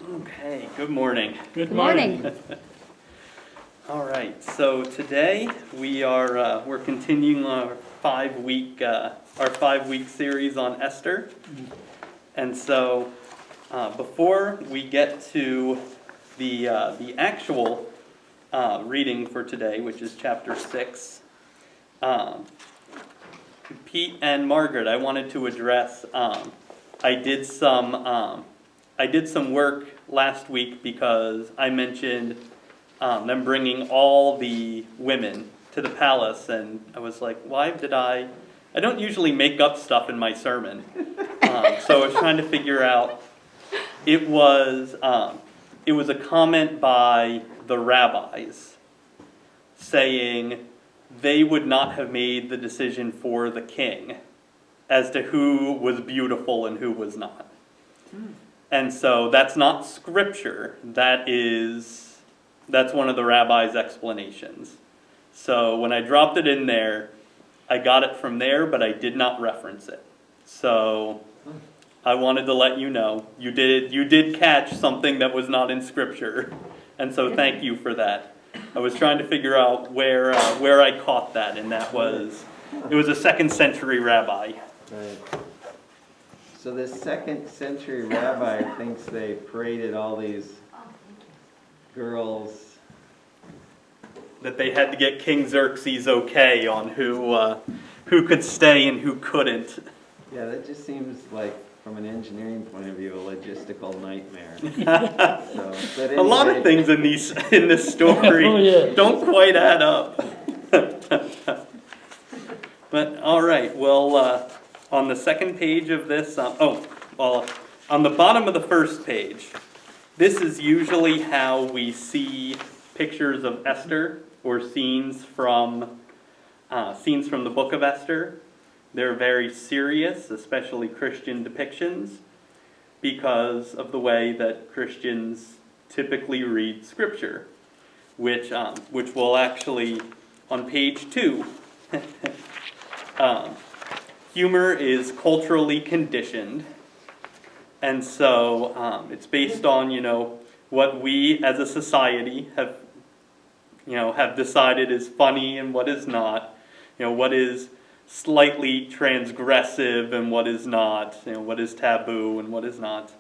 Okay, good morning. Good morning. All right, so today we're continuing our 5-week series on Esther. And so before we get to the actual reading for today, which is chapter 6, Pete and Margaret, I wanted to address. I did some work last week because I mentioned them bringing all the women to the palace, and I was like, why did I don't usually make up stuff in my sermon. So I was trying to figure out, it was a comment by the rabbis saying they would not have made the decision for the king as to who was beautiful and who was not. And so that's not scripture, that's one of the rabbis' explanations. So when I dropped it in there, I got it from there, but I did not reference it. So I wanted to let you know, you did catch something that was not in scripture, and so thank you for that. I was trying to figure out where I caught that, and it was a 2nd century rabbi. Right. So this 2nd century rabbi thinks they paraded all these girls. That they had to get King Xerxes okay on who could stay and who couldn't. Yeah, that just seems like, from an engineering point of view, a logistical nightmare. But anyway, a lot of things in this story don't quite add up. But all right, well, on the second page of this, on the bottom of the first page, this is usually how we see pictures of Esther or scenes from the Book of Esther. They're very serious, especially Christian depictions, because of the way that Christians typically read Scripture, which will actually, on page 2, humor is culturally conditioned, and so it's based on what we as a society have decided is funny and what is not, what is slightly transgressive and what is not, what is taboo and what is not.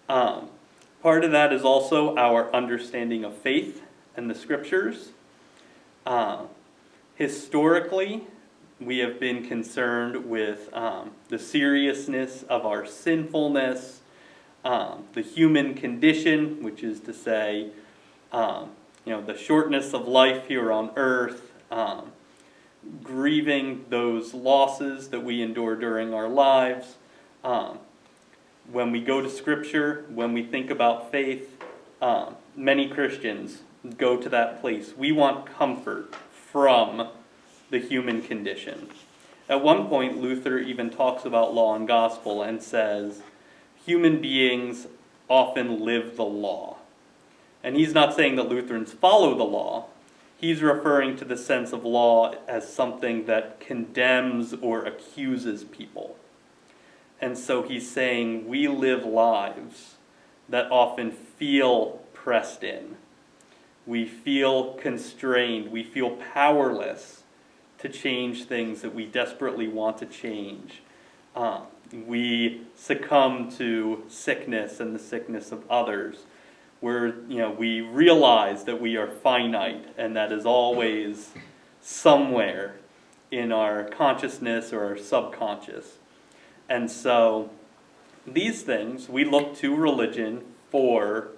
Part of that is also our understanding of faith and the scriptures. Historically, we have been concerned with the seriousness of our sinfulness, the human condition, which is to say, the shortness of life here on earth, grieving those losses that we endure during our lives. When we go to Scripture, when we think about faith, many Christians go to that place. We want comfort from the human condition. At one point, Luther even talks about law and gospel and says, human beings often live the law. And he's not saying that Lutherans follow the law. He's referring to the sense of law as something that condemns or accuses people. And so he's saying we live lives that often feel pressed in. We feel constrained. We feel powerless to change things that we desperately want to change. We succumb to sickness and the sickness of others, where we realize that we are finite, and that is always somewhere in our consciousness or our subconscious. And so these things, we look to religion for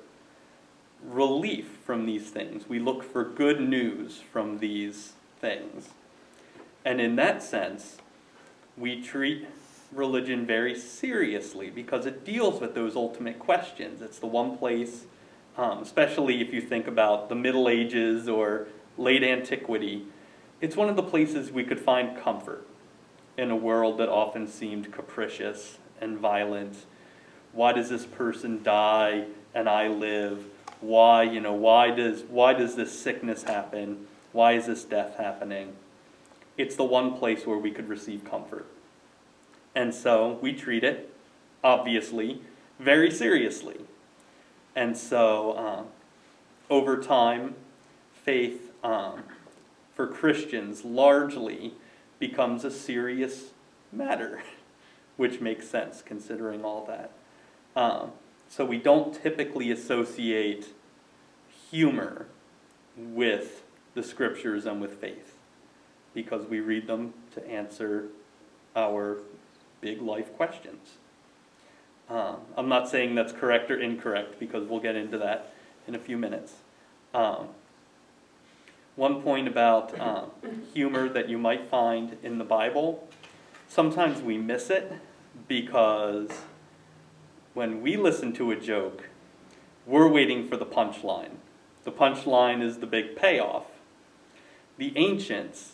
relief from these things. We look for good news from these things. And in that sense, we treat religion very seriously because it deals with those ultimate questions. It's the one place, especially if you think about the Middle Ages or late antiquity, it's one of the places we could find comfort in a world that often seemed capricious and violent. Why does this person die and I live? Why does this sickness happen? Why is this death happening? It's the one place where we could receive comfort. And so we treat it, obviously, very seriously. And so over time, faith for Christians largely becomes a serious matter, which makes sense considering all that. So we don't typically associate humor with the scriptures and with faith, because we read them to answer our big life questions. I'm not saying that's correct or incorrect, because we'll get into that in a few minutes. One point about humor that you might find in the Bible, sometimes we miss it because when we listen to a joke, we're waiting for the punchline. The punchline is the big payoff. The ancients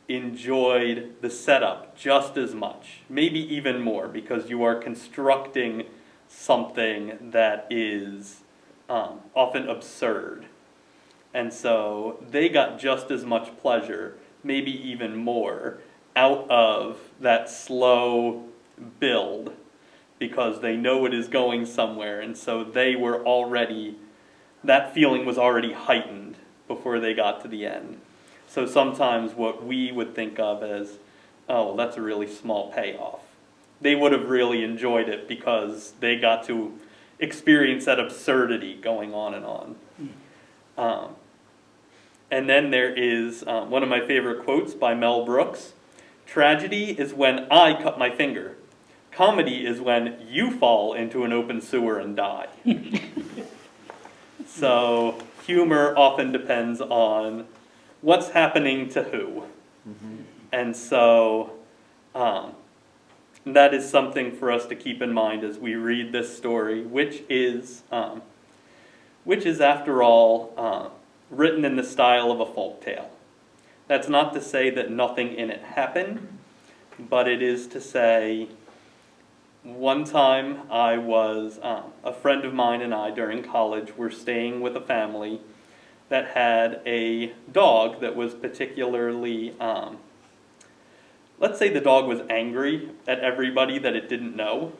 enjoyed the setup just as much, maybe even more, because you are constructing something that is often absurd. And so they got just as much pleasure, maybe even more, out of that slow build, because they know it is going somewhere, and so they were already, that feeling was already heightened before they got to the end. So sometimes what we would think of as, oh, well, that's a really small payoff, they would have really enjoyed it because they got to experience that absurdity going on and on. And then there is one of my favorite quotes by Mel Brooks: "Tragedy is when I cut my finger. Comedy is when you fall into an open sewer and die." So humor often depends on what's happening to who. And so that is something for us to keep in mind as we read this story, which is after all written in the style of a folk tale. That's not to say that nothing in it happened, but it is to say, one time I was, a friend of mine and I during college were staying with a family that had a dog that was particularly, let's say the dog was angry at everybody that it didn't know.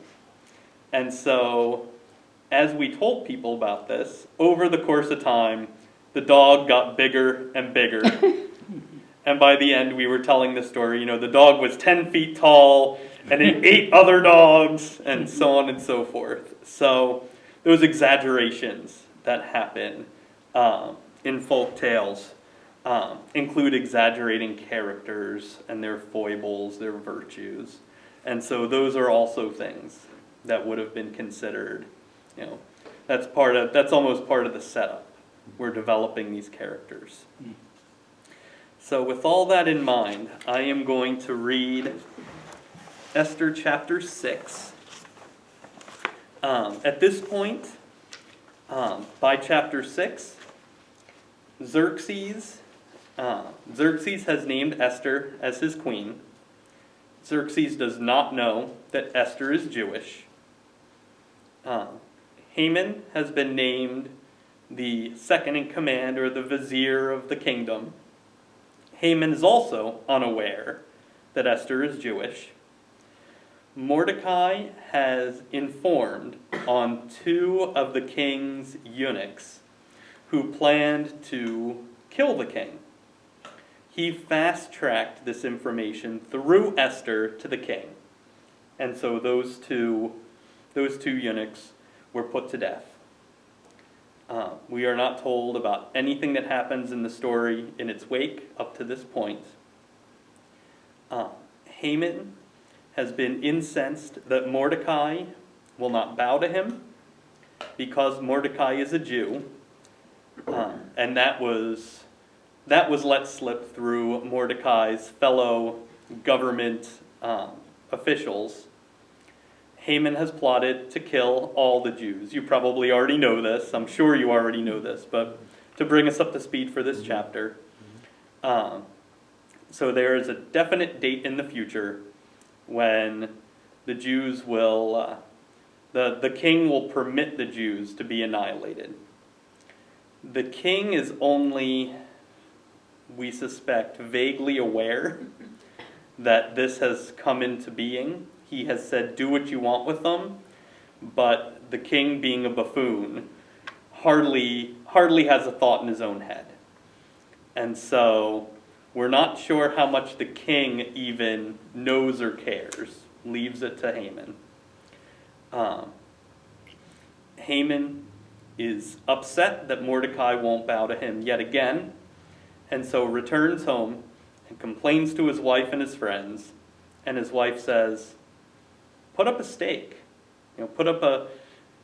And so, as we told people about this, over the course of time, the dog got bigger and bigger. And by the end, we were telling the story, the dog was 10 feet tall, and it ate other dogs, and so on and so forth. So those exaggerations that happen in folk tales include exaggerating characters and their foibles, their virtues. And so those are also things that would have been considered, that's almost part of the setup. We're developing these characters. So with all that in mind, I am going to read Esther chapter 6. At this point, by chapter 6, Xerxes has named Esther as his queen. Xerxes does not know that Esther is Jewish. Haman has been named the second in command, or the vizier of the kingdom. Haman is also unaware that Esther is Jewish. Mordecai has informed on 2 of the king's eunuchs who planned to kill the king. He fast-tracked this information through Esther to the king. And so those two eunuchs were put to death. We are not told about anything that happens in the story in its wake up to this point. Haman has been incensed that Mordecai will not bow to him because Mordecai is a Jew, and that was let slip through Mordecai's fellow government officials. Haman has plotted to kill all the Jews. You probably already know this. I'm sure you already know this, but to bring us up to speed for this chapter. So there is a definite date in the future when the Jews will, the king will permit the Jews to be annihilated. The king is only, we suspect, vaguely aware that this has come into being. He has said, do what you want with them, but the king, being a buffoon, hardly has a thought in his own head. And so we're not sure how much the king even knows or cares. Leaves it to Haman. Haman is upset that Mordecai won't bow to him yet again, and so returns home and complains to his wife and his friends. And his wife says, put up a stake. Put up a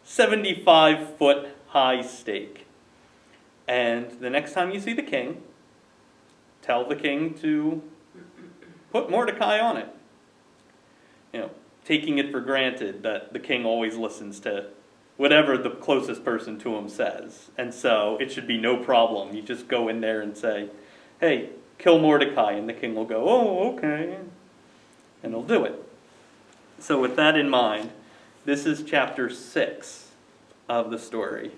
75-foot high stake. And the next time you see the king, tell the king to put Mordecai on it. Taking it for granted that the king always listens to whatever the closest person to him says. And so it should be no problem. You just go in there and say, hey, kill Mordecai, and the king will go, oh, okay, and he'll do it. So with that in mind, this is chapter 6 of the story.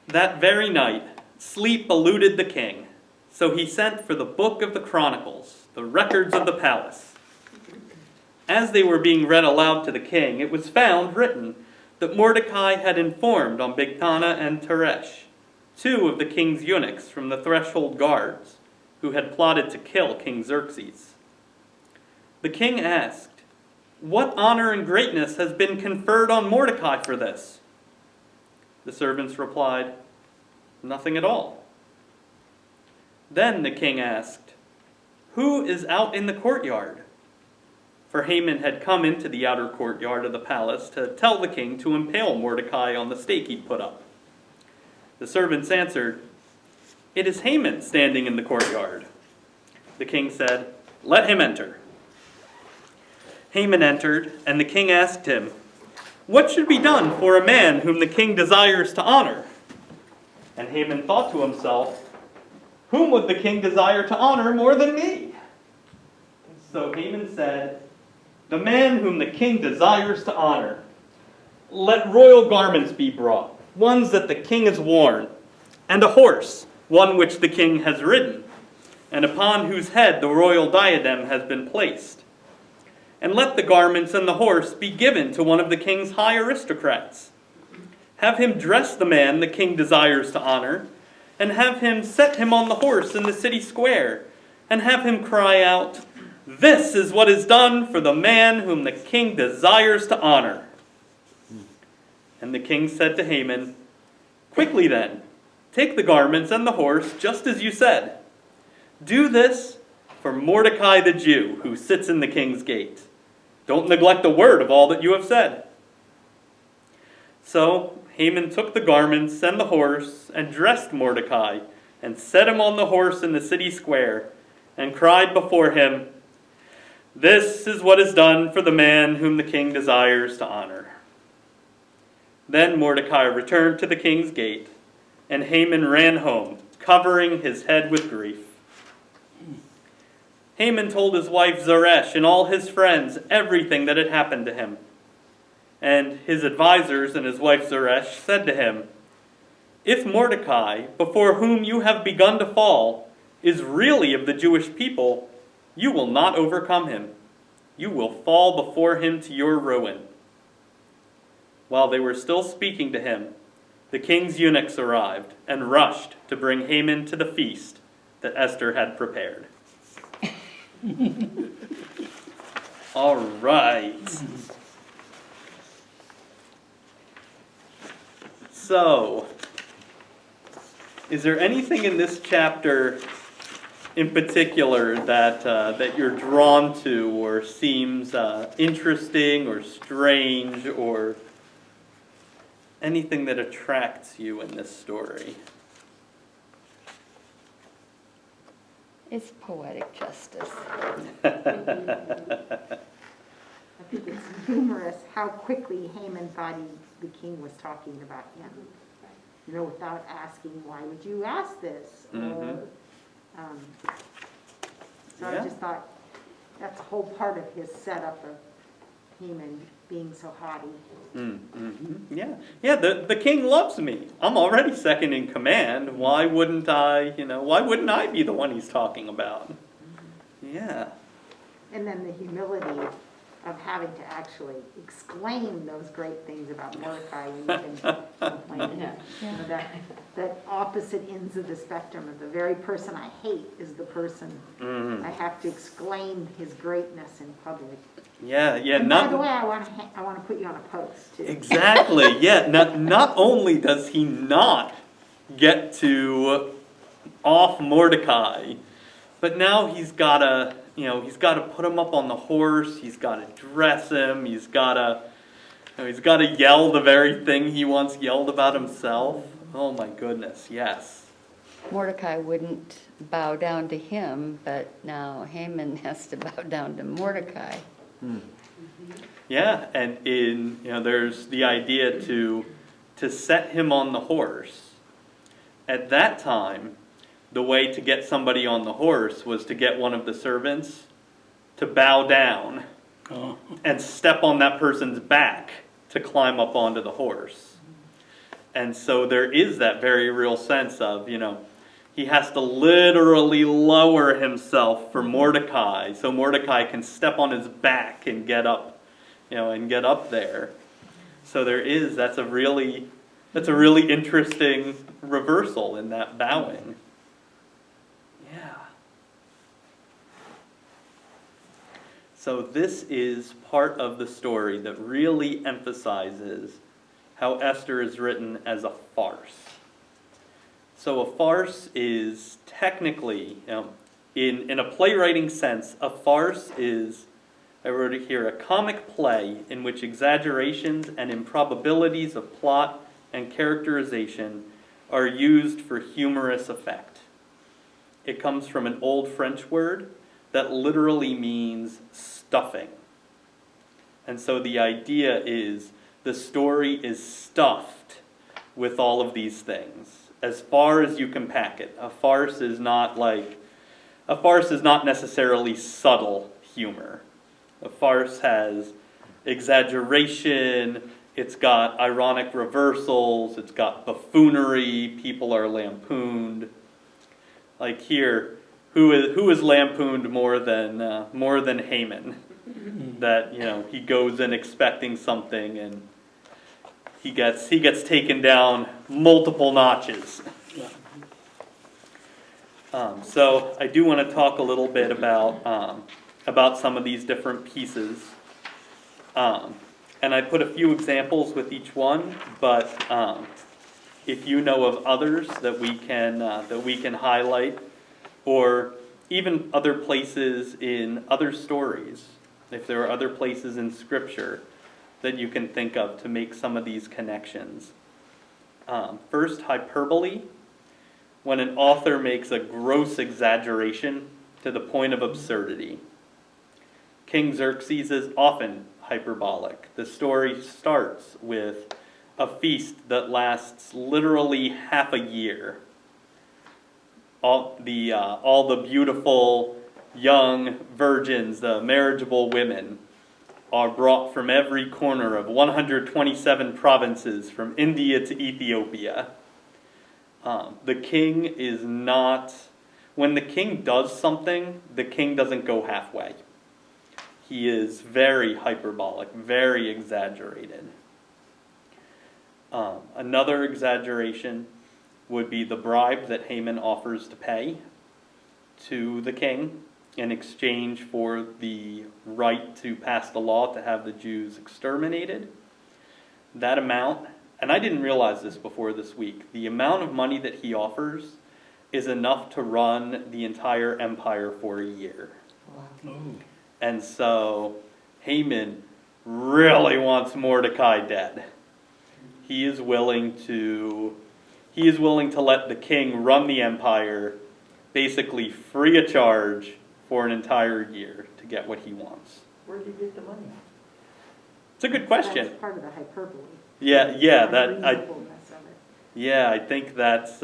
That very night, sleep eluded the king, so he sent for the book of the Chronicles, the records of the palace. As they were being read aloud to the king, it was found written that Mordecai had informed on Bigthana and Teresh, 2 of the king's eunuchs from the threshold guards, who had plotted to kill King Xerxes. The king asked, what honor and greatness has been conferred on Mordecai for this? The servants replied, nothing at all. Then the king asked, who is out in the courtyard? For Haman had come into the outer courtyard of the palace to tell the king to impale Mordecai on the stake he'd put up. The servants answered, it is Haman standing in the courtyard. The king said, let him enter. Haman entered, and the king asked him, what should be done for a man whom the king desires to honor? And Haman thought to himself, whom would the king desire to honor more than me? So Haman said, the man whom the king desires to honor. Let royal garments be brought, ones that the king has worn, and a horse, one which the king has ridden, and upon whose head the royal diadem has been placed. And let the garments and the horse be given to one of the king's high aristocrats. Have him dress the man the king desires to honor, and have him set him on the horse in the city square, and have him cry out, this is what is done for the man whom the king desires to honor. And the king said to Haman, quickly then, take the garments and the horse, just as you said. Do this for Mordecai the Jew, who sits in the king's gate. Don't neglect a word of all that you have said. So Haman took the garments and the horse, and dressed Mordecai, and set him on the horse in the city square, and cried before him, this is what is done for the man whom the king desires to honor. Then Mordecai returned to the king's gate, and Haman ran home, covering his head with grief. Haman told his wife Zeresh and all his friends everything that had happened to him. And his advisors and his wife Zeresh said to him, if Mordecai, before whom you have begun to fall, is really of the Jewish people, you will not overcome him. You will fall before him to your ruin. While they were still speaking to him, the king's eunuchs arrived and rushed to bring Haman to the feast that Esther had prepared. All right. So, is there anything in this chapter in particular that you're drawn to, or seems interesting or strange, or anything that attracts you in this story? It's poetic justice. I think it's humorous how quickly Haman thought the king was talking about him. Without asking, why would you ask this? Mm-hmm. So I just thought that's a whole part of his setup of Haman being so haughty. Mm-hmm. Yeah. The king loves me. I'm already second in command. Why wouldn't I? Why wouldn't I be the one he's talking about? Yeah. And then the humility of having to actually exclaim those great things about Mordecai when you've been complaining. Yeah. You know, that opposite ends of the spectrum of the very person I hate is the person I have to exclaim his greatness in public. Yeah, And by the way, I want to put you on a post too. exactly. Yeah. Not only does he not get to off Mordecai, but now he's gotta put him up on the horse. He's gotta dress him. He's gotta yell the very thing he once yelled about himself. Oh my goodness, yes. Mordecai wouldn't bow down to him, but now Haman has to bow down to Mordecai. Yeah, and there's the idea to set him on the horse. At that time, the way to get somebody on the horse was to get one of the servants to bow down and step on that person's back to climb up onto the horse. And so there is that very real sense of, he has to literally lower himself for Mordecai, so Mordecai can step on his back and get up, there. So that's a really interesting reversal in that bowing. Yeah. So this is part of the story that really emphasizes how Esther is written as a farce. So a farce is technically, in a playwriting sense, a farce is, I wrote it here, a comic play in which exaggerations and improbabilities of plot and characterization are used for humorous effect. It comes from an old French word that literally means stuffing. And so the idea is the story is stuffed with all of these things, as far as you can pack it. A farce is not necessarily subtle humor. A farce has exaggeration, it's got ironic reversals, it's got buffoonery, people are lampooned. Like here, who is lampooned more than Haman? That he goes in expecting something and he gets taken down multiple notches. So I do want to talk a little bit about some of these different pieces, and I put a few examples with each one. But if you know of others that we can highlight, or even other places in other stories, if there are other places in Scripture that you can think of to make some of these connections. First, hyperbole. When an author makes a gross exaggeration to the point of absurdity. King Xerxes is often hyperbolic. The story starts with a feast that lasts literally half a year. All the beautiful young virgins, the marriageable women, are brought from every corner of 127 provinces, from India to Ethiopia. The king is not... When the king does something, the king doesn't go halfway. He is very hyperbolic, very exaggerated. Another exaggeration would be the bribe that Haman offers to pay to the king in exchange for the right to pass the law to have the Jews exterminated. That amount, and I didn't realize this before this week, the amount of money that he offers is enough to run the entire empire for a year. Wow. And so Haman really wants Mordecai dead. He is willing to let the king run the empire basically free of charge for an entire year to get what he wants. Where did you get the money? It's a good question. That's part of the hyperbole. Yeah, Unreasonableness of it. Yeah, I think that's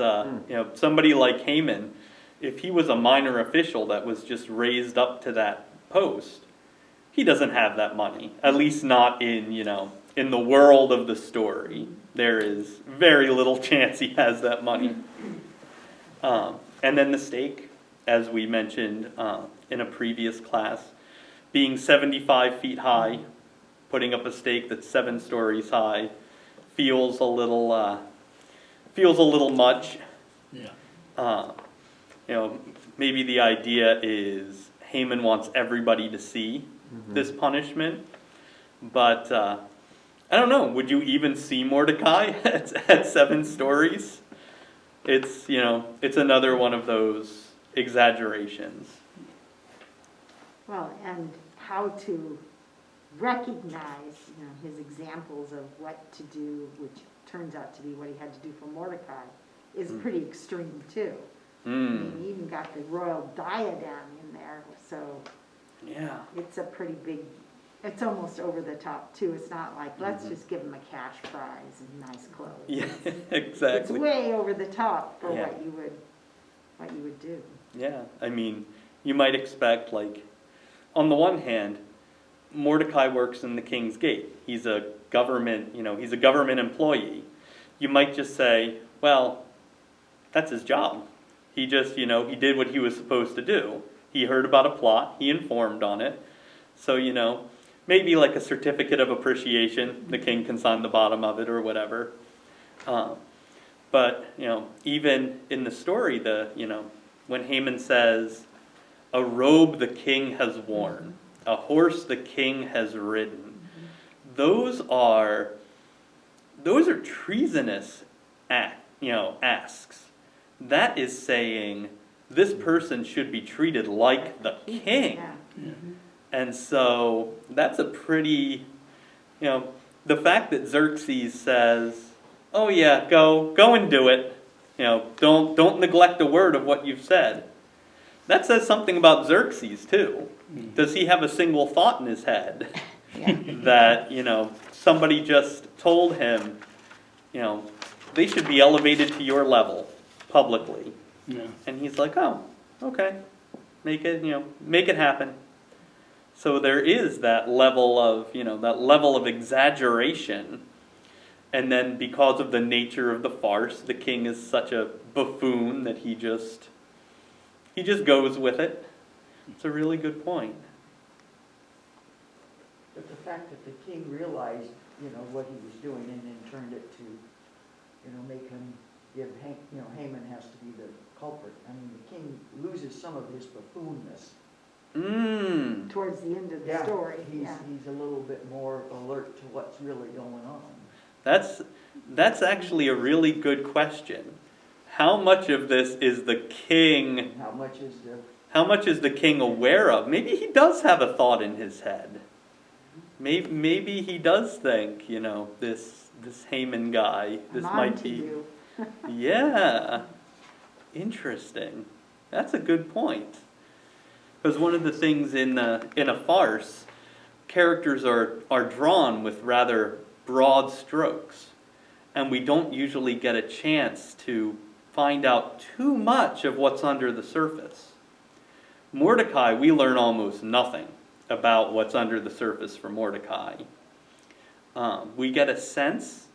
somebody like Haman, if he was a minor official that was just raised up to that post, he doesn't have that money. At least not in the world of the story. There is very little chance he has that money. And then the stake, as we mentioned in a previous class, being 75 feet high, putting up a stake that's 7 stories high, feels a little much. Yeah. Maybe the idea is Haman wants everybody to see this punishment, but I don't know. Would you even see Mordecai at 7 stories? It's another one of those exaggerations. Well, and how to recognize, his examples of what to do, which turns out to be what he had to do for Mordecai, is pretty extreme too. I mean, he even got the royal diadem in there, so Yeah. it's a pretty big, it's almost over the top too. It's not like, let's just give him a cash prize and nice clothes. Yeah, It's exactly. way over the top for Yeah. what you would do. Yeah, I mean, you might expect, like, on the one hand, Mordecai works in the king's gate. He's a government employee. You might just say, well, that's his job. He just, he did what he was supposed to do. He heard about a plot, he informed on it. So, maybe like a certificate of appreciation, the king can sign the bottom of it or whatever. But, even in the story, when Haman says, a robe the king has worn, a horse the king has ridden, those are treasonous asks. That is saying this person should be treated like the king. Yeah. And so that's a pretty, the fact that Xerxes says, oh yeah, go and do it. Don't neglect a word of what you've said. That says something about Xerxes too. Does he have a single thought in his head that, somebody just told him, they should be elevated to your level publicly. Yeah. And he's like, oh, okay, make it happen. So there is that level of exaggeration. And then because of the nature of the farce, the king is such a buffoon that he just goes with it. It's a really good point. But the fact that the king realized, what he was doing and then turned it to, make him give, Haman has to be the culprit. I mean, the king loses some of his buffoonness. Towards the end of the Yeah, story. he's a little bit more alert to what's really going on. That's actually a really good question. How much of this is the king? How much is I'm on might to be. you. Yeah, interesting. That's a good point. Because one of the things in a farce, characters are drawn with rather broad strokes, and we don't usually get a chance to find out too much of what's under the surface. Mordecai, we learn almost nothing about what's under the surface for Mordecai. We get a sense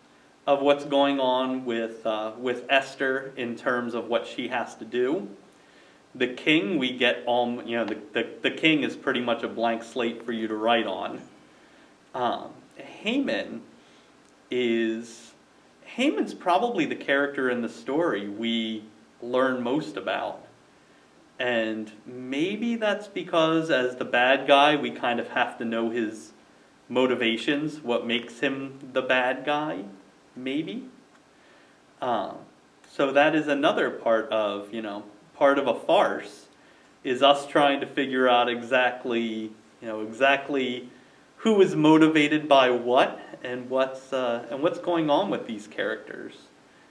of what's going on with Esther in terms of what she has to do. The king, we get the king is pretty much a blank slate for you to write on. Haman's probably the character in the story we learn most about. And maybe that's because as the bad guy, we kind of have to know his motivations, what makes him the bad guy, maybe. So that is another part of a farce, is us trying to figure out exactly who is motivated by what and what's going on with these characters.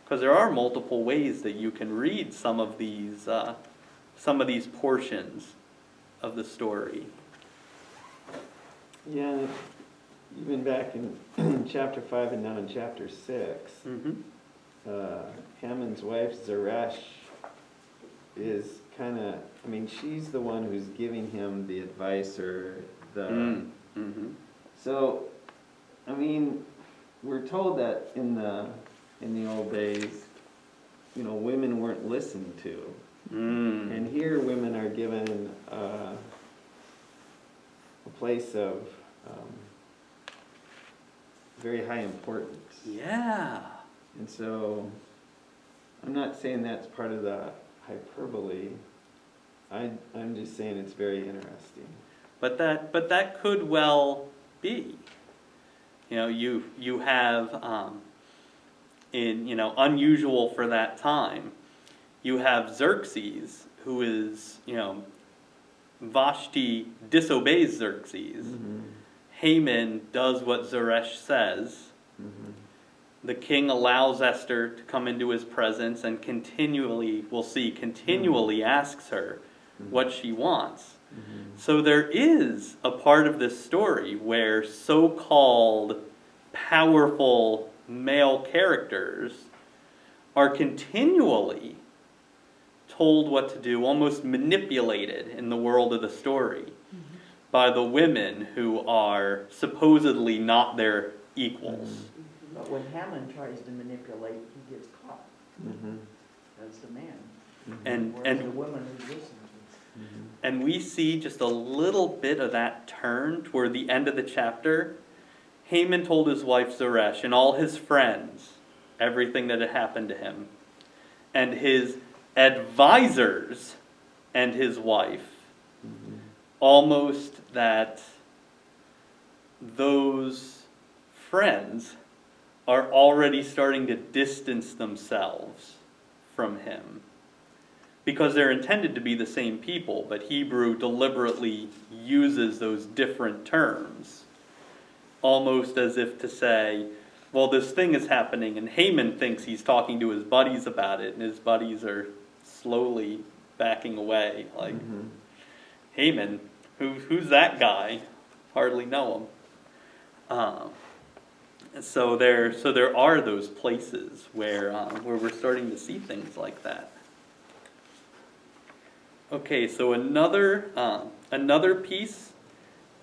Because there are multiple ways that you can read some of these portions of the story. Yeah, even back in chapter 5 and now in chapter 6, Haman's wife Zeresh is kind of, she's the one who's giving him the advice or the... So, we're told that in the old days, women weren't listened to. And here women are given a place of very high importance. Yeah. And so, I'm not saying that's part of the hyperbole. I'm just saying it's very interesting. But that could well be. You have unusual for that time. You have Xerxes, who is, Vashti disobeys Xerxes. Mm-hmm. Haman does what Zeresh says. Mm-hmm. The king allows Esther to come into his presence and continually asks her what she wants. Mm-hmm. So there is a part of this story where so-called powerful male characters are continually told what to do, almost manipulated in the world of the story by the women who are supposedly not their equals. But when Haman tries to manipulate, he gets caught. Mm-hmm. That's the man. And Whereas the woman who listens is. Mm-hmm. And we see just a little bit of that turn toward the end of the chapter. Haman told his wife Zeresh and all his friends everything that had happened to him. And his advisors and his wife, almost that those friends are already starting to distance themselves from him. Because they're intended to be the same people, but Hebrew deliberately uses those different terms. Almost as if to say, well, this thing is happening, and Haman thinks he's talking to his buddies about it, and his buddies are slowly backing away. Like, Haman, who's that guy? Hardly know him. So there are those places where we're starting to see things like that. Okay, so another piece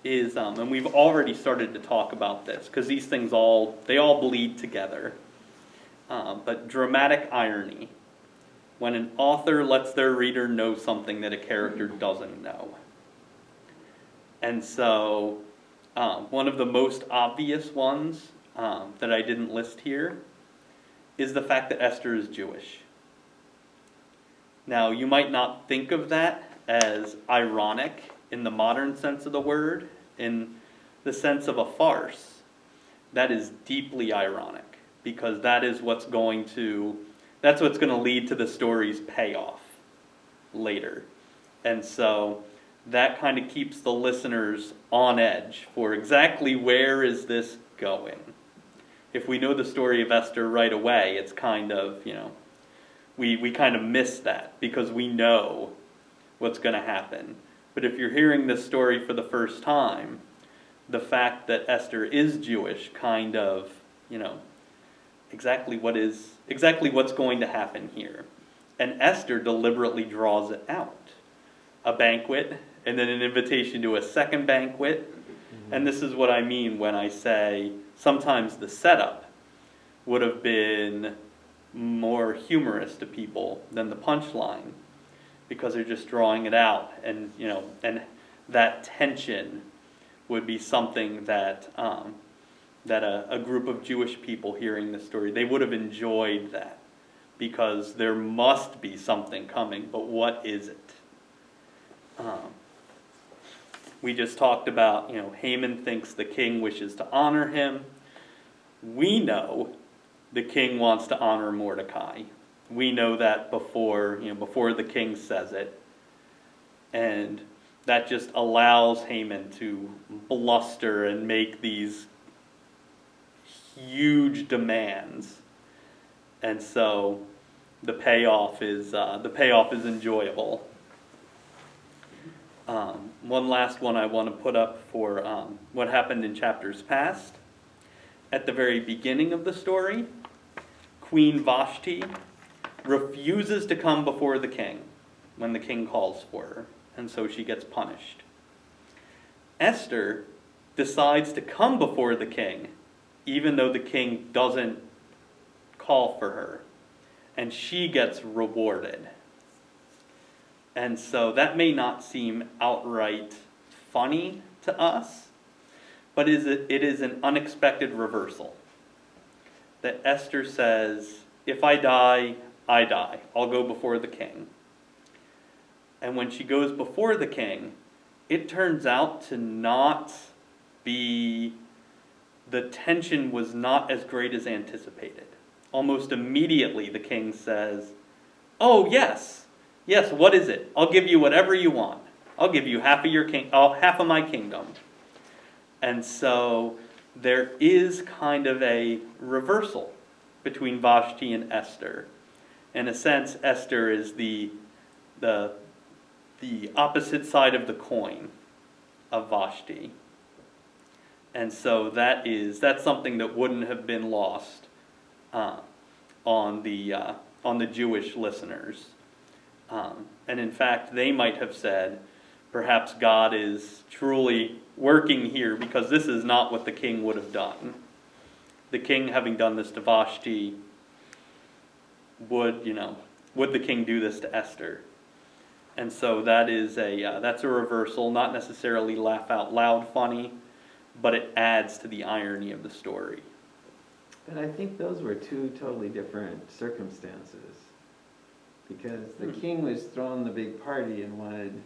is, and we've already started to talk about this because these things all bleed together. But dramatic irony, when an author lets their reader know something that a character doesn't know. And so, one of the most obvious ones that I didn't list here is the fact that Esther is Jewish. Now, you might not think of that as ironic in the modern sense of the word, in the sense of a farce. That is deeply ironic, because that's what's going to lead to the story's payoff later. And so that kind of keeps the listeners on edge for exactly where is this going. If we know the story of Esther right away, it's kind of, we kind of miss that because we know what's going to happen. But if you're hearing this story for the first time, the fact that Esther is Jewish kind of, exactly what's going to happen here. And Esther deliberately draws it out. A banquet, and then an invitation to a second banquet. And this is what I mean when I say sometimes the setup would have been more humorous to people than the punchline, because they're just drawing it out, and and that tension would be something that a group of Jewish people hearing this story, they would have enjoyed that, because there must be something coming, but what is it? We just talked about, Haman thinks the king wishes to honor him. We know the king wants to honor Mordecai. We know that before the king says it. And that just allows Haman to bluster and make these huge demands. And so the payoff is enjoyable. One last one I want to put up for what happened in chapters past. At the very beginning of the story, Queen Vashti refuses to come before the king when the king calls for her, and so she gets punished. Esther decides to come before the king, even though the king doesn't call for her, and she gets rewarded. And so that may not seem outright funny to us, but it is an unexpected reversal. That Esther says, if I die, I die. I'll go before the king. And when she goes before the king, it turns out to not be, the tension was not as great as anticipated. Almost immediately the king says, oh yes, what is it? I'll give you whatever you want. I'll give you half of my kingdom. And so there is kind of a reversal between Vashti and Esther. In a sense, Esther is the opposite side of the coin of Vashti. And so that's something that wouldn't have been lost on the Jewish listeners. And in fact, they might have said, perhaps God is truly working here, because this is not what the king would have done. The king, having done this to Vashti, would the king do this to Esther? And so that's a reversal, not necessarily laugh out loud funny, but it adds to the irony of the story. But I think those were two totally different circumstances. Because the king was throwing the big party and wanted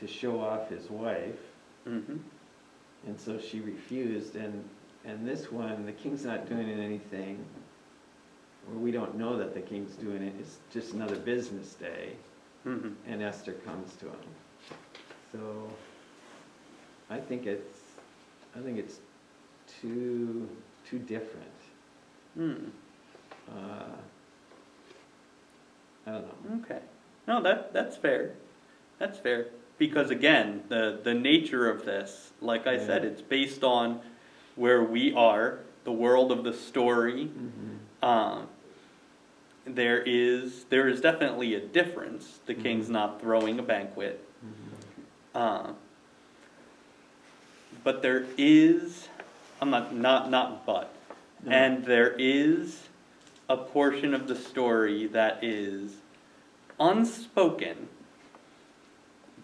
to show off his wife. Mm-hmm. And so she refused. And this one, the king's not doing anything. Or we don't know that the king's doing it. It's just another business day. Mm-hmm. And Esther comes to him. So I think it's too different. Mm. I don't know. Okay. No, that's fair. That's fair. Because again, the nature of this, like I said, it's based on where we are, the world of the story. Mm-hmm. There is definitely a difference. The king's not throwing a banquet. Mm-hmm. But there is, and there is a portion of the story that is unspoken.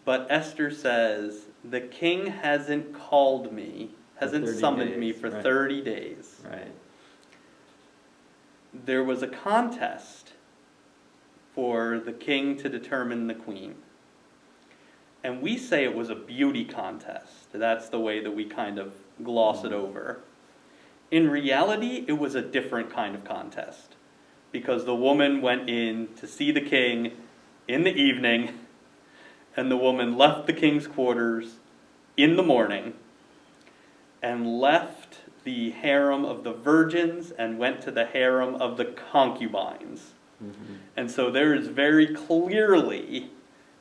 But Esther says, the king hasn't called me, hasn't summoned me for 30 days. Right. There was a contest for the king to determine the queen. And we say it was a beauty contest. That's the way that we kind of gloss it over. In reality, it was a different kind of contest. Because the woman went in to see the king in the evening, and the woman left the king's quarters in the morning, and left the harem of the virgins and went to the harem of the concubines. Mm-hmm. And so there is very clearly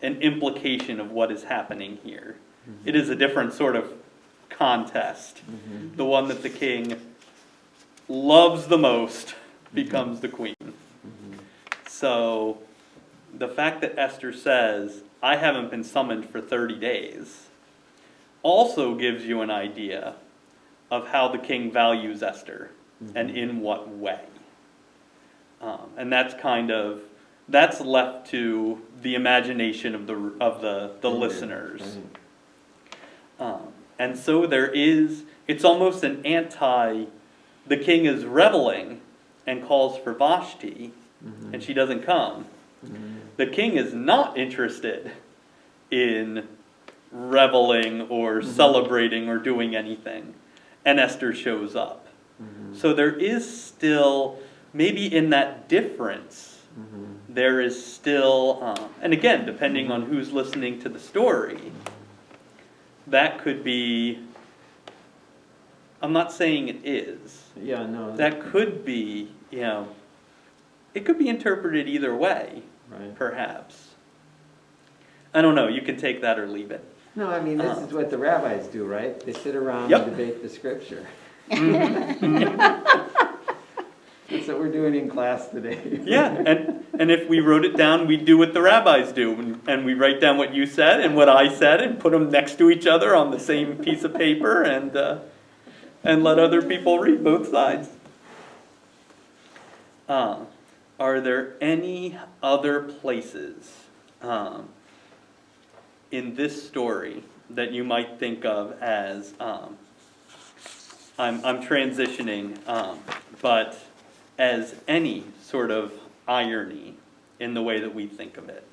an implication of what is happening here. Mm-hmm. It is a different sort of contest. Mm-hmm. The one that the king loves the most becomes the queen. Mm-hmm. So the fact that Esther says, I haven't been summoned for 30 days, also gives you an idea of how the king values Esther, and in what way. And that's left to the imagination of the listeners. And so it's almost an the king is reveling and calls for Vashti, and she doesn't come. The king is not interested in reveling or celebrating or doing anything, and Esther shows up. So there is still, maybe in that difference, there is still, and again, depending on who's listening to the story, that could be, I'm not saying it is. Yeah, no. That could be, it could be interpreted either way, Right. perhaps. I don't know, you can take that or leave it. No, I mean, this is what the rabbis do, right? They sit around Yep. and debate the scripture. That's what we're doing in class today. Yeah, and if we wrote it down, we'd do what the rabbis do, and we write down what you said and what I said and put them next to each other on the same piece of paper and let other people read both sides. Are there any other places in this story that you might think of as, I'm transitioning, but as any sort of irony in the way that we think of it.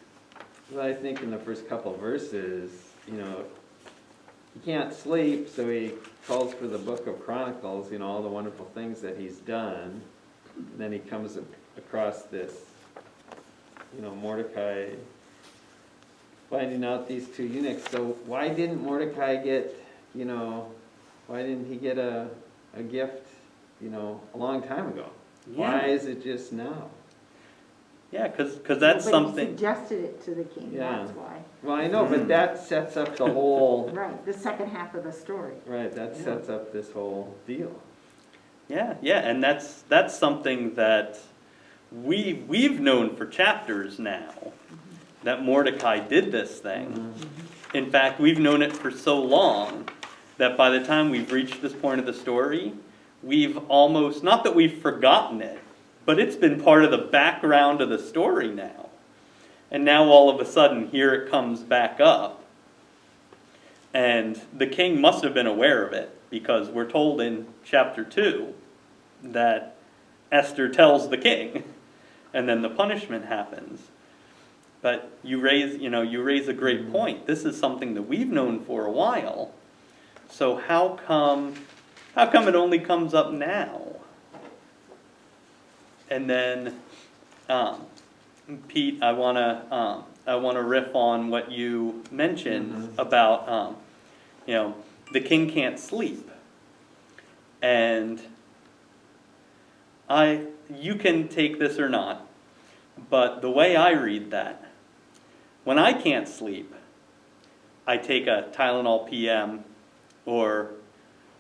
Well, I think in the first couple verses, you know, he can't sleep, so he calls for the Book of Chronicles, you know, all the wonderful things that he's done. And then he comes across this, you know, Mordecai finding out these two eunuchs. So why didn't Mordecai get, you know, why didn't he get a gift, you know, a long time ago? Yeah. Why is it just now? Yeah, because that's But he something. suggested it to the king, Yeah. that's why. Well, I know, but that sets up the whole, Right, the second half of the story. right, that sets up this whole deal. Yeah, and that's something that we've known for chapters now, that Mordecai did this thing. In fact, we've known it for so long that by the time we've reached this point of the story, we've almost, not that we've forgotten it, but it's been part of the background of the story now. And now all of a sudden, here it comes back up. And the king must have been aware of it, because we're told in chapter 2 that Esther tells the king, and then the punishment happens. But you raise a great point. This is something that we've known for a while. So how come it only comes up now? And then, Pete, I wanna riff on what you mentioned about, the king can't sleep, and you can take this or not, but the way I read that, when I can't sleep, I take a Tylenol PM, or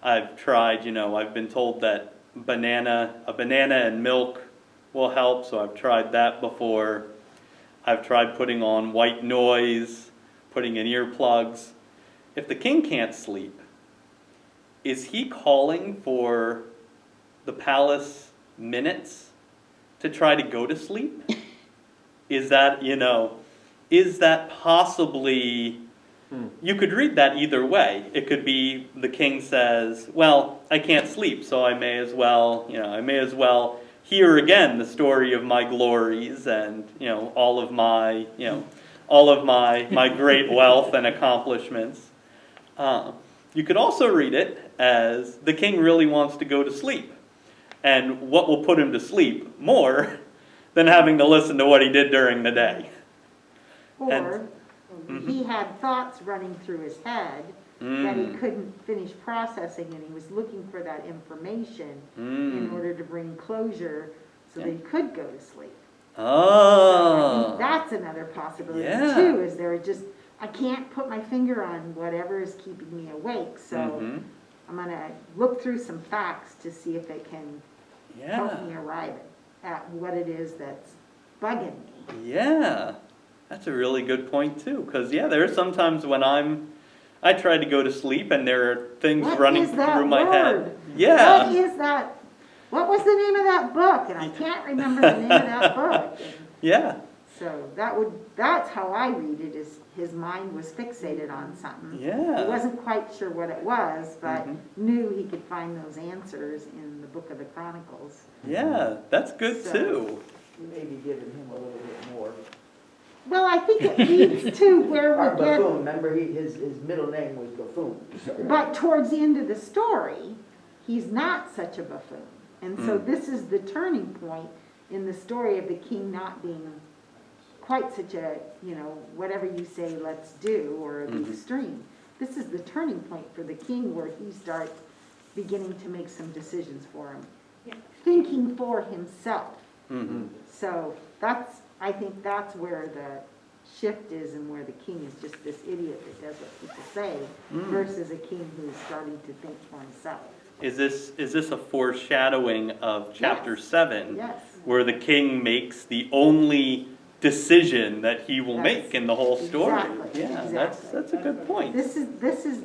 I've tried, I've been told that a banana and milk will help, so I've tried that before. I've tried putting on white noise, putting in earplugs. If the king can't sleep, is he calling for the palace minutes to try to go to sleep? Is that possibly, you could read that either way. It could be the king says, well, I can't sleep, so I may as well hear again the story of my glories and, all of my great wealth and accomplishments. You could also read it as the king really wants to go to sleep. And what will put him to sleep more than having to listen to what he did during the day? Or he had thoughts running through his head that he couldn't finish processing, and he was looking for that information in order to bring closure so that he could go to sleep. So I think that's another possibility too, is I can't put my finger on whatever is keeping me awake, so I'm going to look through some facts to see if they can help me arrive at what it is that's bugging me. Yeah, that's a really good point too, because there are sometimes when I try to go to sleep and there are things running through my head. Yeah. What is that? What was the name of that book? And I can't remember the name of that book. Yeah. So that's how I read it, is his mind was fixated on something. Yeah. He wasn't quite sure what it was, but knew he could find those answers in the Book of the Chronicles. Yeah, that's good too. You may be giving him a little bit more. Well, I think it leads to where we get... Buffoon, remember his middle name was Buffoon. But towards the end of the story, he's not such a buffoon. And so this is the turning point in the story of the king not being quite such a, whatever you say, let's do, or the extreme. This is the turning point for the king, where he starts beginning to make some decisions for him, thinking for himself. So I think that's where the shift is, and where the king is just this idiot that does what people say, versus a king who's starting to think for himself. Is this a foreshadowing of chapter 7? Yes. Where the king makes the only decision that he will make in the whole story? Exactly, Yeah, exactly. that's a good point. This is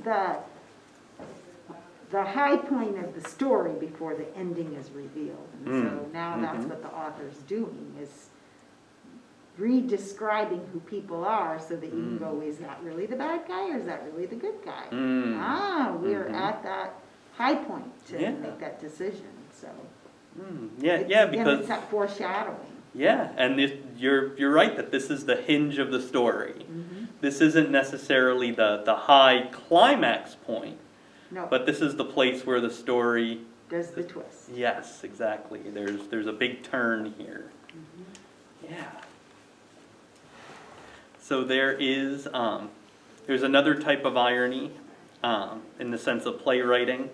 the high point of the story before the ending is revealed. And so now that's what the author's doing, is re-describing who people are so that you can go, is that really the bad guy or is that really the good guy? We're at that high point to Yeah. make that decision, so. Yeah, It's- yeah, And because it's that foreshadowing. yeah, and you're right that this is the hinge of the story. This isn't necessarily the high climax point, No, but this is the place where the story. does the twist. Yes, exactly. There's a big turn here. Yeah. So there's another type of irony, in the sense of playwriting,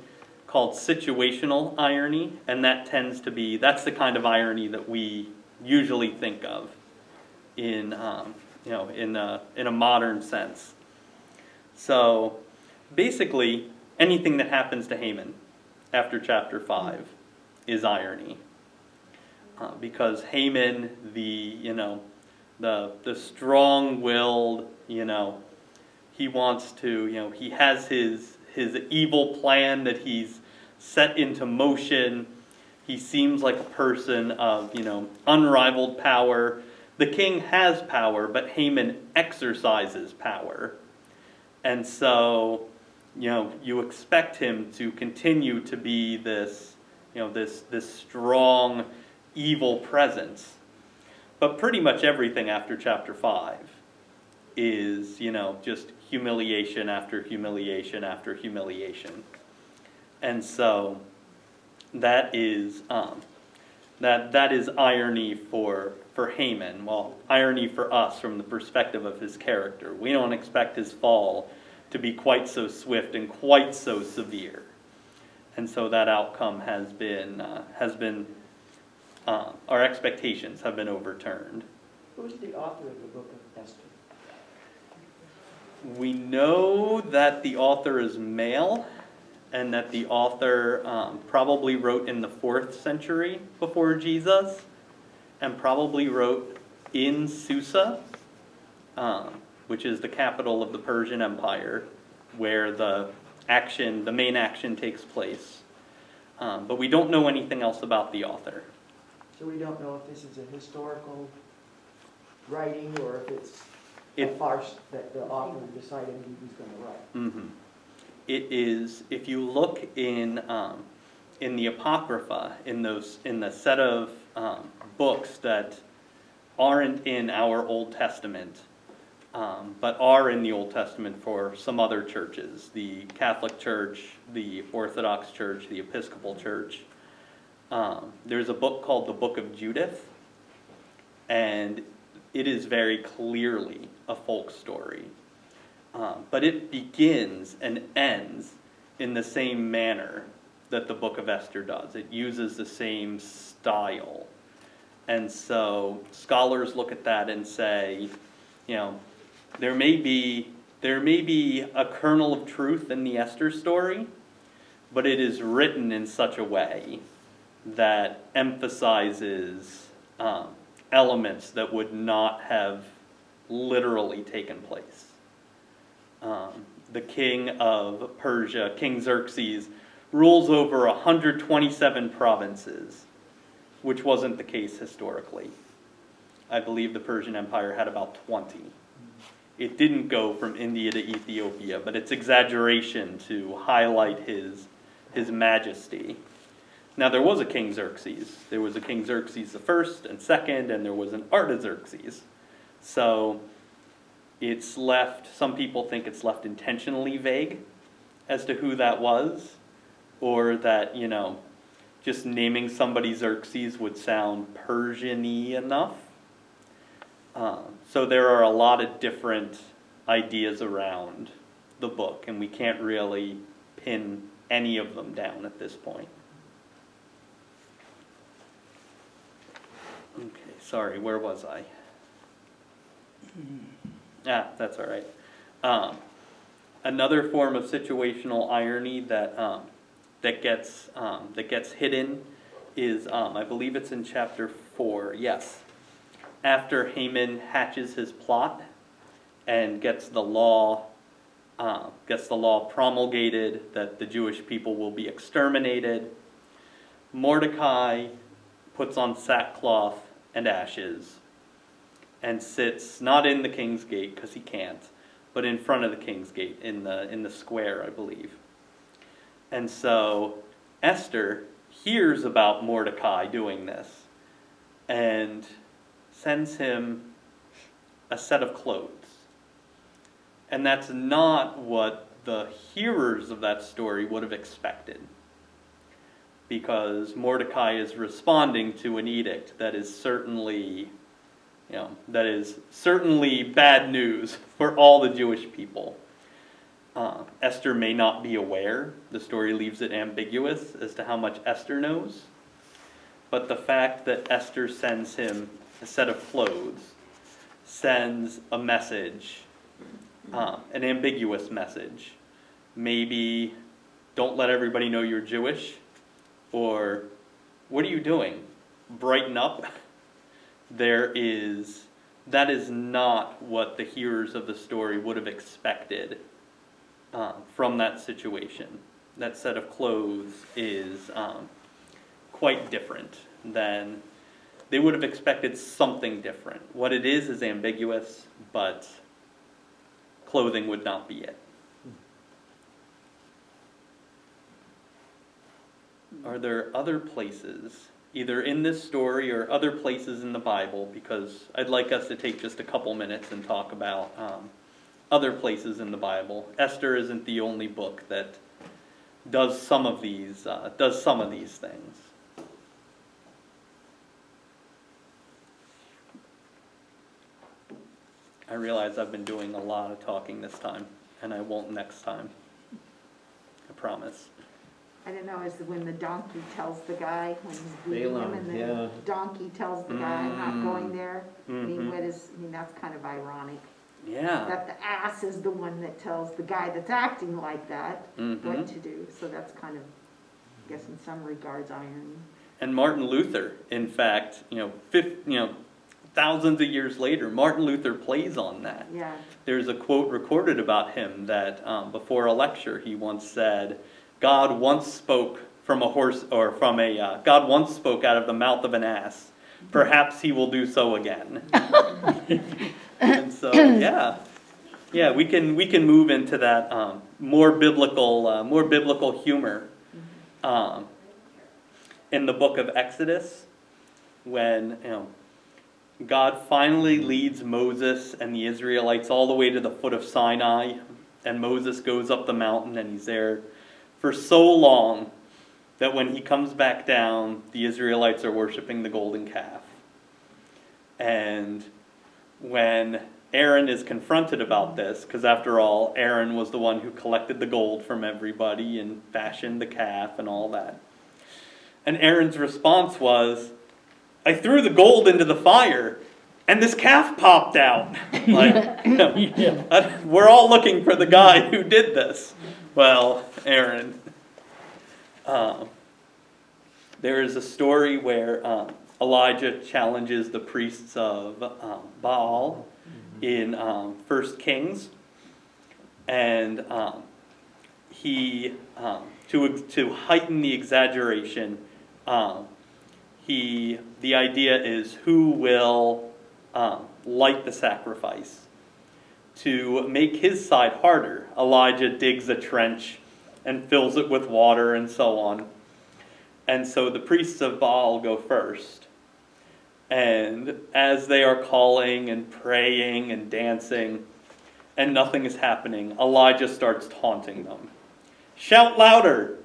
called situational irony, and that's the kind of irony that we usually think of in a modern sense. So basically, anything that happens to Haman after chapter 5 is irony, because Haman, the strong-willed, he wants to, he has his evil plan that he's set into motion. He seems like a person of, unrivaled power. The king has power, but Haman exercises power. And so, you expect him to continue to be this, this strong, evil presence. But pretty much everything after chapter 5 is, just humiliation after humiliation after humiliation. And so that is that is irony for Haman. Well, irony for us from the perspective of his character. We don't expect his fall to be quite so swift and quite so severe. And so that outcome has been our expectations have been overturned. Who's the author of the Book of Esther? We know that the author is male, and that the author probably wrote in the 4th century before Jesus, and probably wrote in Susa, which is the capital of the Persian Empire, where the main action takes place. But we don't know anything else about the author. So we don't know if this is a historical writing or if it's a farce that the author decided he was going to write. Mm-hmm. It is, if you look in the Apocrypha, in the set of books that aren't in our Old Testament, but are in the Old Testament for some other churches, the Catholic Church, the Orthodox Church, the Episcopal Church. There's a book called the Book of Judith, and it is very clearly a folk story. But it begins and ends in the same manner that the Book of Esther does. It uses the same style. And so scholars look at that and say, there may be a kernel of truth in the Esther story, but it is written in such a way that emphasizes elements that would not have literally taken place. The king of Persia, King Xerxes, rules over 127 provinces, which wasn't the case historically. I believe the Persian Empire had about 20. It didn't go from India to Ethiopia, but it's exaggeration to highlight his majesty. Now, there was a King Xerxes. There was a King Xerxes the first and second, and there was an Artaxerxes. So it's left, some people think it's left intentionally vague as to who that was, or that, just naming somebody Xerxes would sound Persian-y enough. So there are a lot of different ideas around the book, and we can't really pin any of them down at this point. Okay, sorry, where was I? That's all right. Another form of situational irony that gets hidden is, I believe it's in chapter 4. Yes, after Haman hatches his plot and gets the law promulgated that the Jewish people will be exterminated, Mordecai puts on sackcloth and ashes and sits not in the king's gate, because he can't, but in front of the king's gate, in the square, I believe. And so Esther hears about Mordecai doing this and sends him a set of clothes. And that's not what the hearers of that story would have expected, because Mordecai is responding to an edict that is certainly, bad news for all the Jewish people. Esther may not be aware. The story leaves it ambiguous as to how much Esther knows. But the fact that Esther sends him a set of clothes sends a message, an ambiguous message. Maybe, don't let everybody know you're Jewish, or what are you doing? Brighten up. That is not what the hearers of the story would have expected from that situation. That set of clothes is quite different than they would have expected. Something different. What it is ambiguous, but clothing would not be it. Are there other places, either in this story or other places in the Bible, because I'd like us to take just a couple minutes and talk about other places in the Bible. Esther isn't the only book that does some of these things. I realize I've been doing a lot of talking this time, and I won't next time. I promise. I don't know, is when the donkey tells the guy, when he's beating him, Balaam, and the yeah. donkey tells the guy, I'm not going there. I mean, Mhm. that's kind of ironic. Yeah. That the ass is the one that tells the guy that's acting like that what to do. So that's kind of, I guess in some regards, irony. And Martin Luther, in fact, thousands of years later, Martin Luther plays on that. Yeah. There's a quote recorded about him that before a lecture he once said, God once spoke from a horse, or God once spoke out of the mouth of an ass. Perhaps he will do so again. And so, we can move into that more biblical humor in the book of Exodus, when God finally leads Moses and the Israelites all the way to the foot of Sinai, and Moses goes up the mountain and he's there for so long that when he comes back down, the Israelites are worshiping the golden calf. And when Aaron is confronted about this, because after all, Aaron was the one who collected the gold from everybody and fashioned the calf and all that. And Aaron's response was, I threw the gold into the fire, and this calf popped out. We're all looking for the guy who did this. Well, Aaron. There is a story where Elijah challenges the priests of Baal in 1 Kings, and he, to heighten the exaggeration, the idea is who will light the sacrifice. To make his side harder, Elijah digs a trench and fills it with water and so on. And so the priests of Baal go first. And as they are calling and praying and dancing, and nothing is happening, Elijah starts taunting them. Shout louder!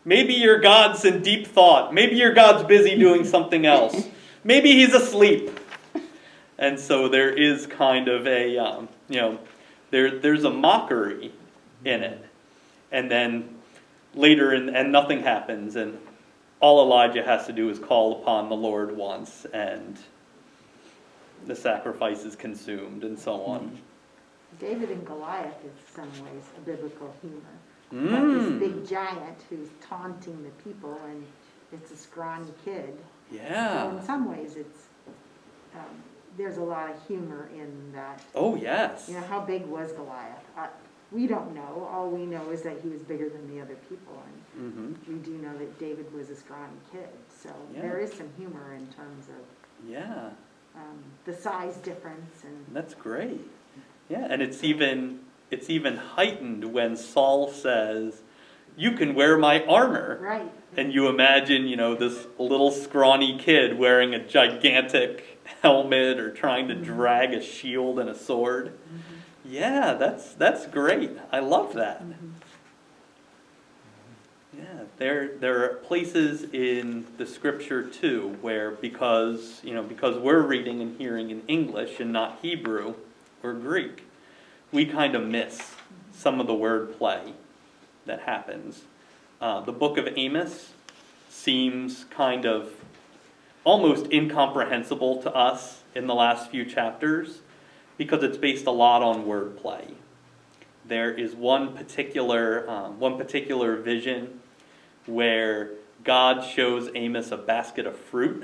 Maybe your God's in deep thought. Maybe your God's busy doing something else. Maybe he's asleep. And so there is kind of a, there's a mockery in it. And then later, and nothing happens, and all Elijah has to do is call upon the Lord once, and the sacrifice is consumed, and so on. David and Goliath is in some ways a biblical humor. But this big giant who's taunting the people, and it's a scrawny kid. Yeah. So in some ways, it's there's a lot of humor in that. Oh, yes. How big was Goliath? We don't know. All we know is that he was bigger than the other people, and we do know that David was a scrawny kid. So there is some humor in terms of. Yeah. the size difference and. That's great. Yeah, and it's even heightened when Saul says, "You can wear my armor." Right. And you imagine, this little scrawny kid wearing a gigantic helmet or trying to drag a shield and a sword. Yeah, that's great. I love that. Yeah, there are places in the scripture too where because we're reading and hearing in English and not Hebrew or Greek, we kind of miss some of the wordplay that happens. The book of Amos seems kind of almost incomprehensible to us in the last few chapters because it's based a lot on wordplay. There is one particular vision where God shows Amos a basket of fruit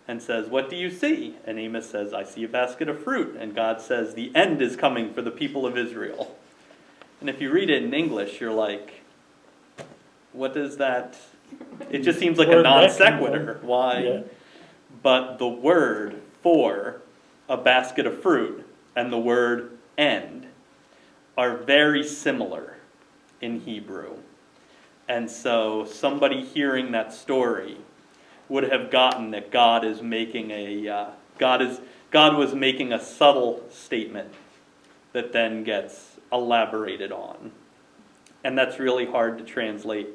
and says, "What do you see?" And Amos says, "I see a basket of fruit." And God says, "The end is coming for the people of Israel." And if you read it in English, you're like, what is that? It just seems like a Where'd non that come sequitur. from? Why? Yeah. But the word for a basket of fruit and the word end are very similar in Hebrew. And so somebody hearing that story would have gotten that God was making a subtle statement that then gets elaborated on. And that's really hard to translate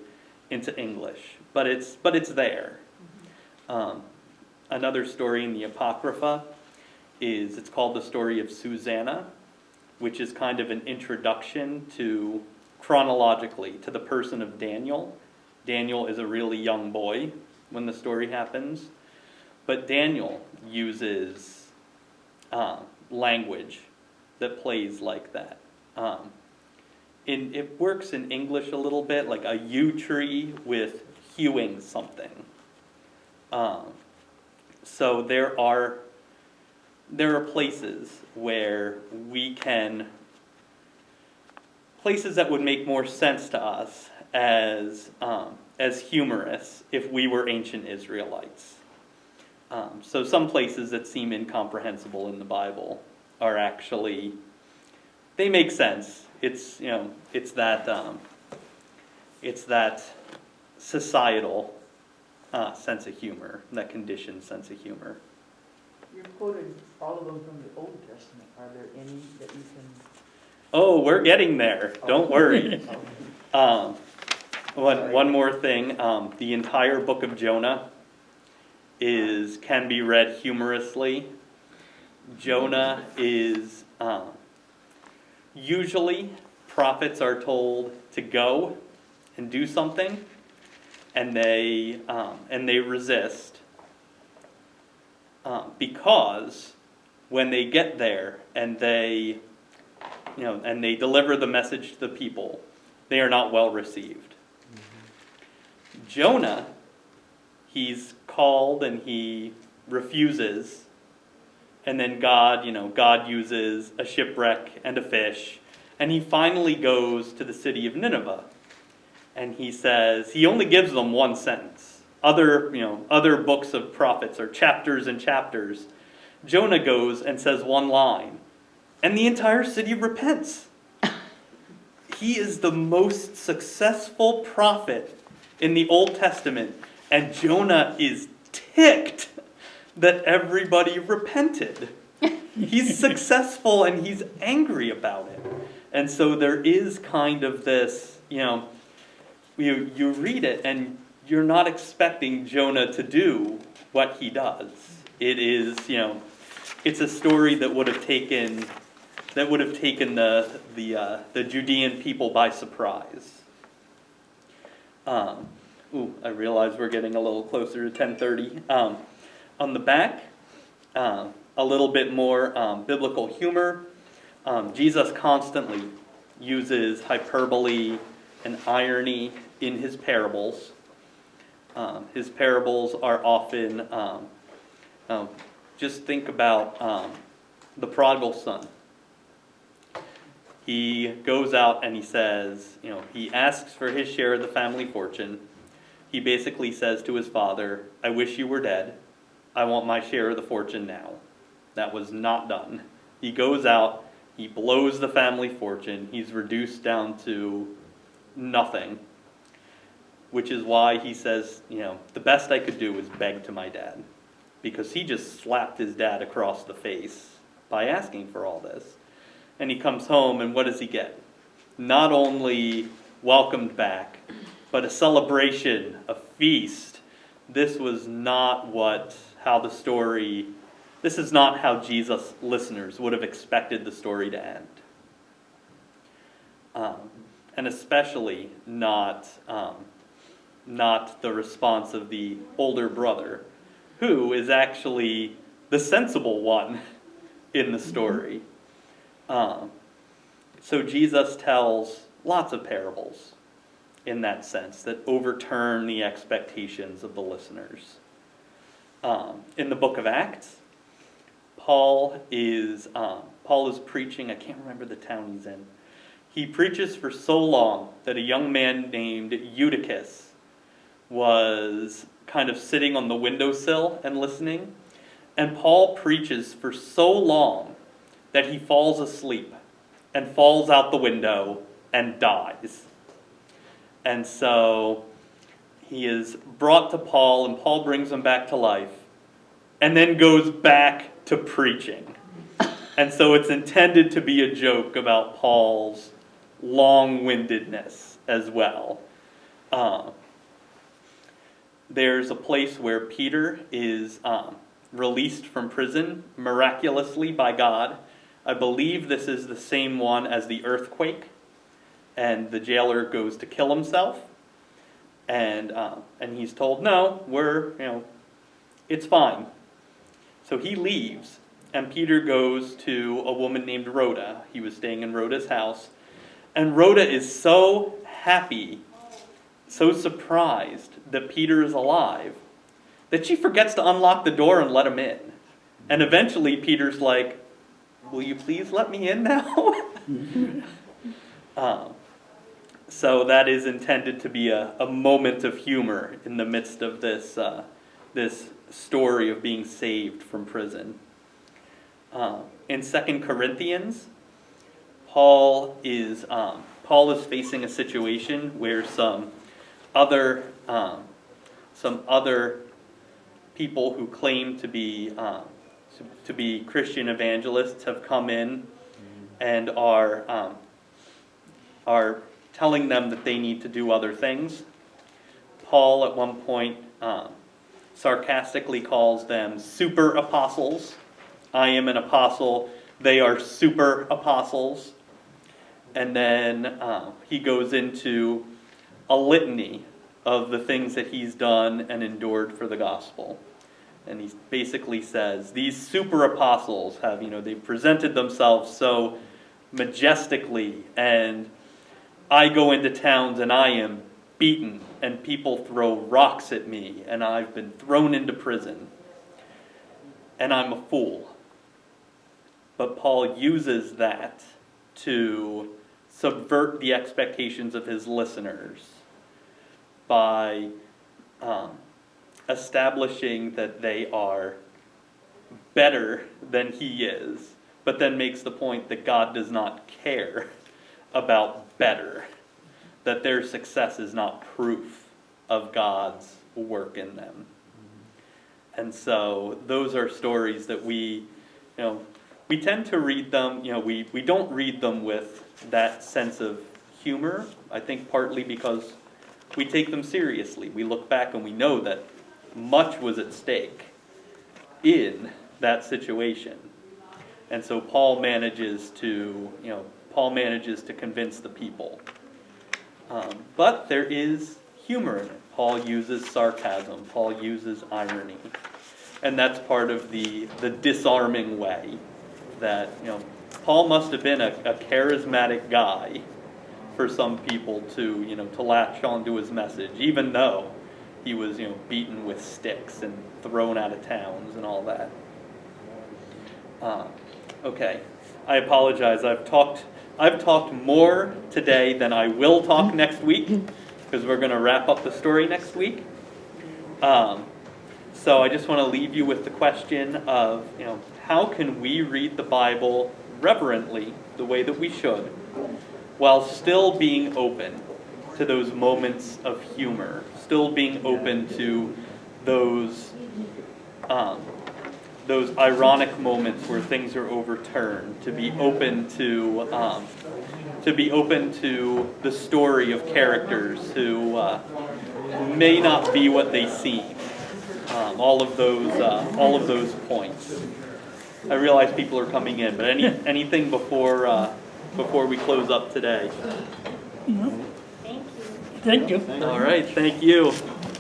into English, but it's there. Another story in the Apocrypha it's called the Story of Susanna, which is kind of an introduction to, chronologically, to the person of Daniel. Daniel is a really young boy when the story happens, but Daniel uses language that plays like that. It works in English a little bit, like a yew tree with hewing something. So there are places where places that would make more sense to us as humorous if we were ancient Israelites. So some places that seem incomprehensible in the Bible are actually, they make sense. It's that societal sense of humor, that conditioned sense of humor. You quoted all of them from the Old Testament. Are there any that you can? Oh, we're getting there. Don't worry. Oh. One more thing. The entire book of Jonah can be read humorously. Jonah is usually prophets are told to go and do something, and they resist because when they get there and they deliver the message to the people, they are not well received. Mm-hmm. Jonah, he's called and he refuses. And then God uses a shipwreck and a fish, and he finally goes to the city of Nineveh. And he says, he only gives them one sentence. Other books of prophets are chapters and chapters. Jonah goes and says one line, and the entire city repents. He is the most successful prophet in the Old Testament, and Jonah is ticked that everybody repented. He's successful and he's angry about it. And so there is kind of this, you read it and you're not expecting Jonah to do what he does. It is, it's a story that would have taken the Judean people by surprise. I realize we're getting a little closer to 10:30. On the back, a little bit more biblical humor. Jesus constantly uses hyperbole and irony in his parables. His parables are often, just think about the prodigal son. He goes out and he says, he asks for his share of the family fortune. He basically says to his father, "I wish you were dead. I want my share of the fortune now. That was not done. He goes out, he blows the family fortune, he's reduced down to nothing, which is why he says, the best I could do was beg to my dad, because he just slapped his dad across the face by asking for all this. And he comes home, and what does he get? Not only welcomed back, but a celebration, a feast. This was not this is not how Jesus' listeners would have expected the story to end. And especially not the response of the older brother, who is actually the sensible one in the story. So Jesus tells lots of parables in that sense that overturn the expectations of the listeners. In the book of Acts, Paul is preaching. I can't remember the town he's in. He preaches for so long that a young man named Eutychus was kind of sitting on the windowsill and listening. And Paul preaches for so long that he falls asleep and falls out the window and dies. And so he is brought to Paul, and Paul brings him back to life, and then goes back to preaching. And so it's intended to be a joke about Paul's long-windedness as well. There's a place where Peter is released from prison miraculously by God. I believe this is the same one as the earthquake, and the jailer goes to kill himself, and he's told, no, it's fine. So he leaves, and Peter goes to a woman named Rhoda. He was staying in Rhoda's house, and Rhoda is so happy, so surprised that Peter is alive, that she forgets to unlock the door and let him in. And eventually Peter's like, will you please let me in now? So that is intended to be a moment of humor in the midst of this story of being saved from prison. In 2 Corinthians, Paul is facing a situation where some other people who claim to be Christian evangelists have come in and are telling them that they need to do other things. Paul at one point sarcastically calls them super apostles. I am an apostle. They are super apostles. And then he goes into a litany of the things that he's done and endured for the gospel. And he basically says, these super apostles have, they've presented themselves so majestically, and I go into towns and I am beaten, and people throw rocks at me, and I've been thrown into prison, and I'm a fool. But Paul uses that to subvert the expectations of his listeners by establishing that they are better than he is, but then makes the point that God does not care about better, that their success is not proof of God's work in them. And so those are stories that we tend to read them, we don't read them with that sense of humor, I think partly because we take them seriously. We look back and we know that much was at stake in that situation. And so Paul manages to convince the people. But there is humor in it. Paul uses sarcasm. Paul uses irony. And that's part of the disarming way that, Paul must have been a charismatic guy for some people to latch onto his message, even though he was, beaten with sticks and thrown out of towns and all that. Okay, I apologize. I've talked more today than I will talk next week, because we're going to wrap up the story next week. So I just want to leave you with the question of, how can we read the Bible reverently, the way that we should, while still being open to those moments of humor, still being open to those ironic moments where things are overturned, to be open to the story of characters who may not be what they seem. All of those points. I realize people are coming in, but anything before we close up today? Thank you. All right, thank you.